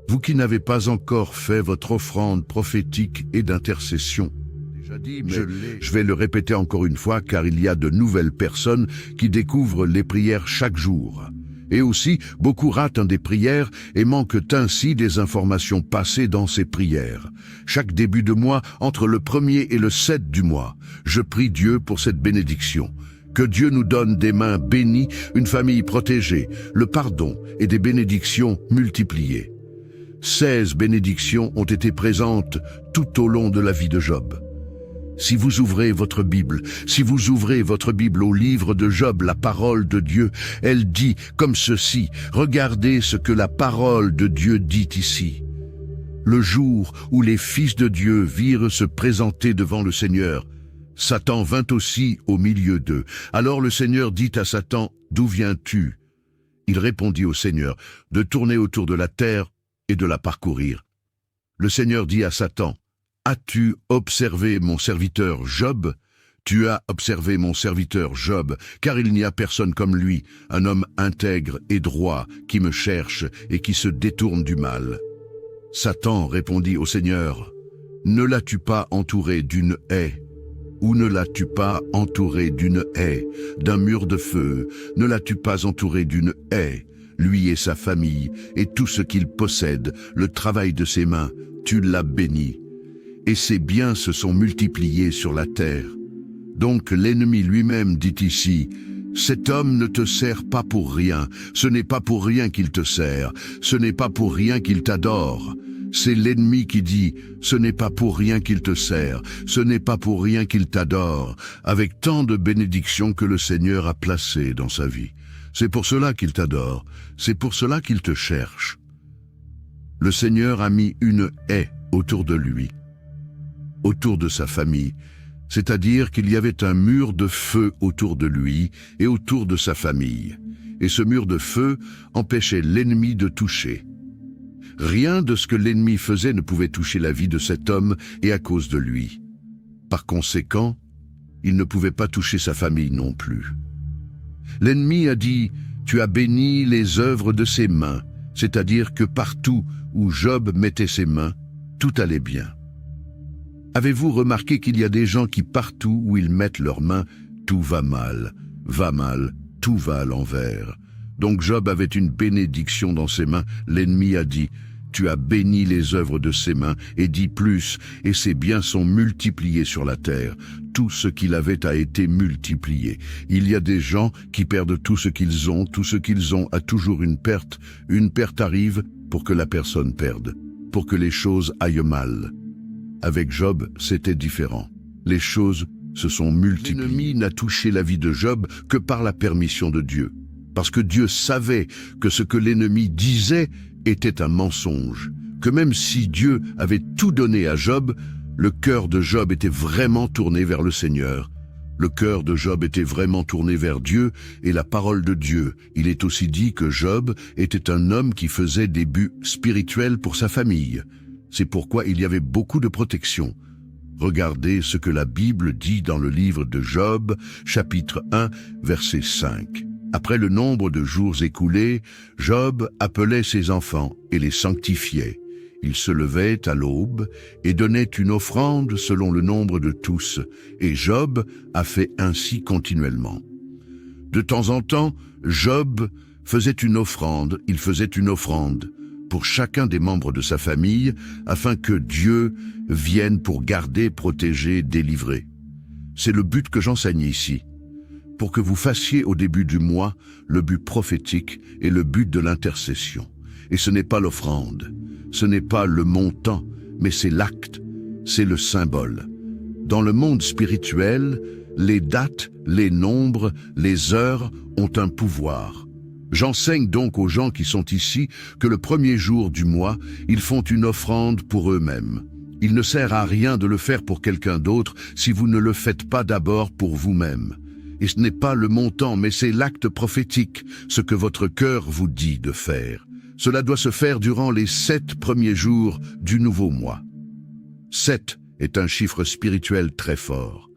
Vous qui n'avez pas encore fait votre offrande prophétique et d'intercession, déjà dit, mais je vais le répéter encore une fois car il y a de nouvelles personnes qui découvrent les prières chaque jour. Et aussi, beaucoup ratent des prières et manquent ainsi des informations passées dans ces prières. Chaque début de mois, entre le 1er et le 7 du mois, je prie Dieu pour cette bénédiction. Que Dieu nous donne des mains bénies, une famille protégée, le pardon et des bénédictions multipliées. 16 bénédictions ont été présentes tout au long de la vie de Job. Si vous ouvrez votre Bible au livre de Job, la parole de Dieu, elle dit comme ceci, regardez ce que la parole de Dieu dit ici. Le jour où les fils de Dieu virent se présenter devant le Seigneur, Satan vint aussi au milieu d'eux. Alors le Seigneur dit à Satan, « D'où viens-tu » Il répondit au Seigneur, « De tourner autour de la terre et de la parcourir. » Le Seigneur dit à Satan, « As-tu observé mon serviteur Job ? Tu as observé mon serviteur Job, car il n'y a personne comme lui, un homme intègre et droit, qui me cherche et qui se détourne du mal. » Satan répondit au Seigneur, « Ne l'as-tu pas entouré d'une haie ? Ou ne l'as-tu pas entouré d'une haie, d'un mur de feu? Ne l'as-tu pas entouré d'une haie, lui et sa famille, et tout ce qu'il possède, le travail de ses mains, tu l'as béni. Et ses biens se sont multipliés sur la terre. Donc l'ennemi lui-même dit ici, cet homme ne te sert pas pour rien, ce n'est pas pour rien qu'il te sert, ce n'est pas pour rien qu'il t'adore. C'est l'ennemi qui dit, ce n'est pas pour rien qu'il te sert, ce n'est pas pour rien qu'il t'adore, avec tant de bénédictions que le Seigneur a placées dans sa vie. C'est pour cela qu'il t'adore, c'est pour cela qu'il te cherche. Le Seigneur a mis une haie autour de lui, autour de sa famille, c'est-à-dire qu'il y avait un mur de feu autour de lui et autour de sa famille. Et ce mur de feu empêchait l'ennemi de toucher. Rien de ce que l'ennemi faisait ne pouvait toucher la vie de cet homme et à cause de lui. Par conséquent, il ne pouvait pas toucher sa famille non plus. L'ennemi a dit, « Tu as béni les œuvres de ses mains », c'est-à-dire que partout où Job mettait ses mains, tout allait bien. Avez-vous remarqué qu'il y a des gens qui partout où ils mettent leurs mains, tout va mal, tout va à l'envers. Donc Job avait une bénédiction dans ses mains. L'ennemi a dit, « Tu as béni les œuvres de ses mains » et dit plus, et ses biens sont multipliés sur la terre. Tout ce qu'il avait a été multiplié. Il y a des gens qui perdent tout ce qu'ils ont a toujours une perte. Une perte arrive pour que la personne perde, pour que les choses aillent mal. Avec Job, c'était différent. Les choses se sont multipliées. L'ennemi n'a touché la vie de Job que par la permission de Dieu. Parce que Dieu savait que ce que l'ennemi disait était un mensonge, que même si Dieu avait tout donné à Job, le cœur de Job était vraiment tourné vers le Seigneur. Le cœur de Job était vraiment tourné vers Dieu et la parole de Dieu. Il est aussi dit que Job était un homme qui faisait des buts spirituels pour sa famille. C'est pourquoi il y avait beaucoup de protection. Regardez ce que la Bible dit dans le livre de Job, chapitre 1, verset 5. Après le nombre de jours écoulés, Job appelait ses enfants et les sanctifiait. Il se levait à l'aube et donnait une offrande selon le nombre de tous, et Job a fait ainsi continuellement. De temps en temps, Job faisait une offrande, il faisait une offrande pour chacun des membres de sa famille, afin que Dieu vienne pour garder, protéger, délivrer. C'est le but que j'enseigne ici, pour que vous fassiez au début du mois le but prophétique et le but de l'intercession. Et ce n'est pas l'offrande, ce n'est pas le montant, mais c'est l'acte, c'est le symbole. Dans le monde spirituel, les dates, les nombres, les heures ont un pouvoir. J'enseigne donc aux gens qui sont ici que le premier jour du mois, ils font une offrande pour eux-mêmes. Il ne sert à rien de le faire pour quelqu'un d'autre si vous ne le faites pas d'abord pour vous-même. Et ce n'est pas le montant, mais c'est l'acte prophétique, ce que votre cœur vous dit de faire. Cela doit se faire durant les 7 premiers jours du nouveau mois. 7 est un chiffre spirituel très fort.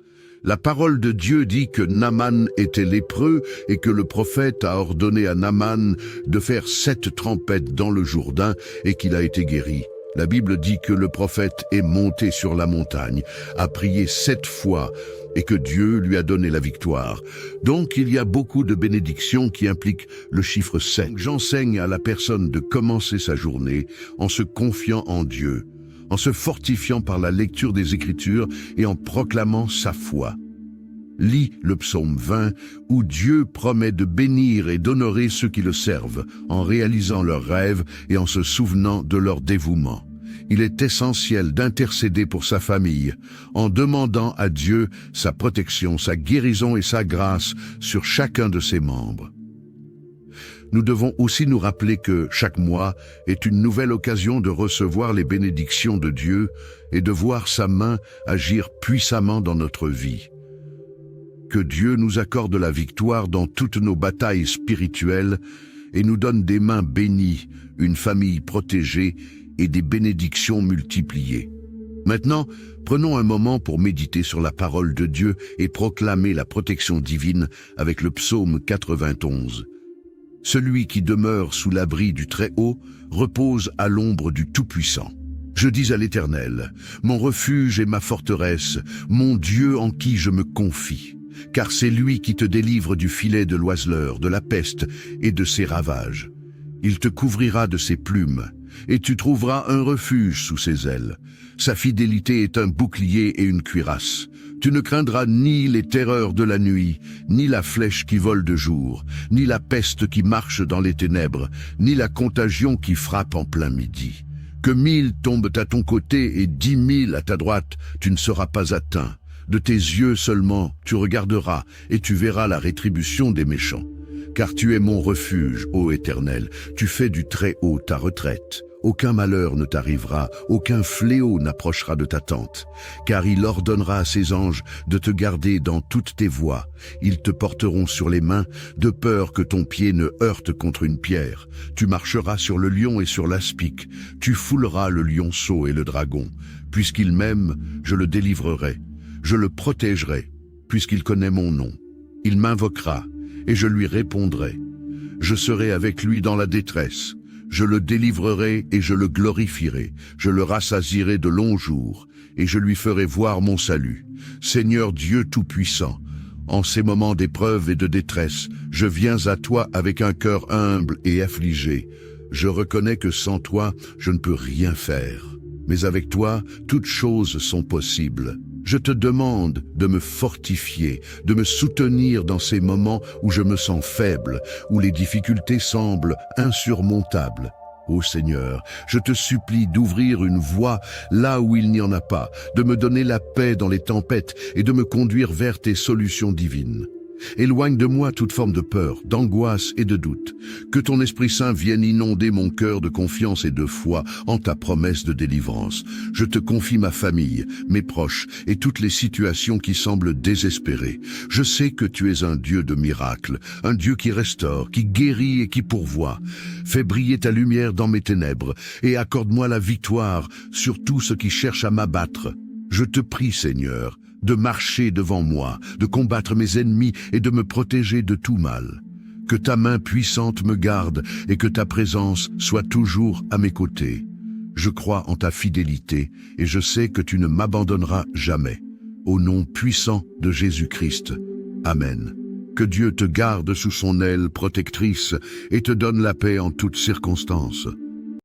La parole de Dieu dit que Naaman était lépreux et que le prophète a ordonné à Naaman de faire 7 trempettes dans le Jourdain et qu'il a été guéri. La Bible dit que le prophète est monté sur la montagne, a prié 7 fois et que Dieu lui a donné la victoire. Donc il y a beaucoup de bénédictions qui impliquent le chiffre 7. J'enseigne à la personne de commencer sa journée en se confiant en Dieu, en se fortifiant par la lecture des Écritures et en proclamant sa foi. Lis le psaume 20 où Dieu promet de bénir et d'honorer ceux qui le servent en réalisant leurs rêves et en se souvenant de leur dévouement. Il est essentiel d'intercéder pour sa famille en demandant à Dieu sa protection, sa guérison et sa grâce sur chacun de ses membres. Nous devons aussi nous rappeler que chaque mois est une nouvelle occasion de recevoir les bénédictions de Dieu et de voir sa main agir puissamment dans notre vie. Que Dieu nous accorde la victoire dans toutes nos batailles spirituelles et nous donne des mains bénies, une famille protégée et des bénédictions multipliées. Maintenant, prenons un moment pour méditer sur la parole de Dieu et proclamer la protection divine avec le psaume 91. Celui qui demeure sous l'abri du Très-Haut repose à l'ombre du Tout-Puissant. Je dis à l'Éternel, mon refuge et ma forteresse, mon Dieu en qui je me confie. Car c'est lui qui te délivre du filet de l'oiseleur, de la peste et de ses ravages. Il te couvrira de ses plumes, et tu trouveras un refuge sous ses ailes. Sa fidélité est un bouclier et une cuirasse. Tu ne craindras ni les terreurs de la nuit, ni la flèche qui vole de jour, ni la peste qui marche dans les ténèbres, ni la contagion qui frappe en plein midi. Que 1000 tombent à ton côté et 10 000 à ta droite, tu ne seras pas atteint. De tes yeux seulement, tu regarderas et tu verras la rétribution des méchants. Car tu es mon refuge, ô Éternel, tu fais du Très-Haut ta retraite. Aucun malheur ne t'arrivera, aucun fléau n'approchera de ta tente. Car il ordonnera à ses anges de te garder dans toutes tes voies. Ils te porteront sur les mains, de peur que ton pied ne heurte contre une pierre. Tu marcheras sur le lion et sur l'aspic. Tu fouleras le lionceau et le dragon. Puisqu'il m'aime, je le délivrerai. Je le protégerai, puisqu'il connaît mon nom. Il m'invoquera, et je lui répondrai. Je serai avec lui dans la détresse. Je le délivrerai et je le glorifierai. Je le rassasierai de longs jours, et je lui ferai voir mon salut. Seigneur Dieu Tout-Puissant, en ces moments d'épreuve et de détresse, je viens à toi avec un cœur humble et affligé. Je reconnais que sans toi, je ne peux rien faire. Mais avec toi, toutes choses sont possibles. Je te demande de me fortifier, de me soutenir dans ces moments où je me sens faible, où les difficultés semblent insurmontables. Ô Seigneur, je te supplie d'ouvrir une voie là où il n'y en a pas, de me donner la paix dans les tempêtes et de me conduire vers tes solutions divines. Éloigne de moi toute forme de peur, d'angoisse et de doute. Que ton Esprit Saint vienne inonder mon cœur de confiance et de foi en ta promesse de délivrance. Je te confie ma famille, mes proches et toutes les situations qui semblent désespérées. Je sais que tu es un Dieu de miracles, un Dieu qui restaure, qui guérit et qui pourvoit. Fais briller ta lumière dans mes ténèbres et accorde-moi la victoire sur tout ce qui cherche à m'abattre. Je te prie, Seigneur, de marcher devant moi, de combattre mes ennemis et de me protéger de tout mal. Que ta main puissante me garde et que ta présence soit toujours à mes côtés. Je crois en ta fidélité et je sais que tu ne m'abandonneras jamais. Au nom puissant de Jésus-Christ. Amen. Que Dieu te garde sous son aile protectrice et te donne la paix en toutes circonstances.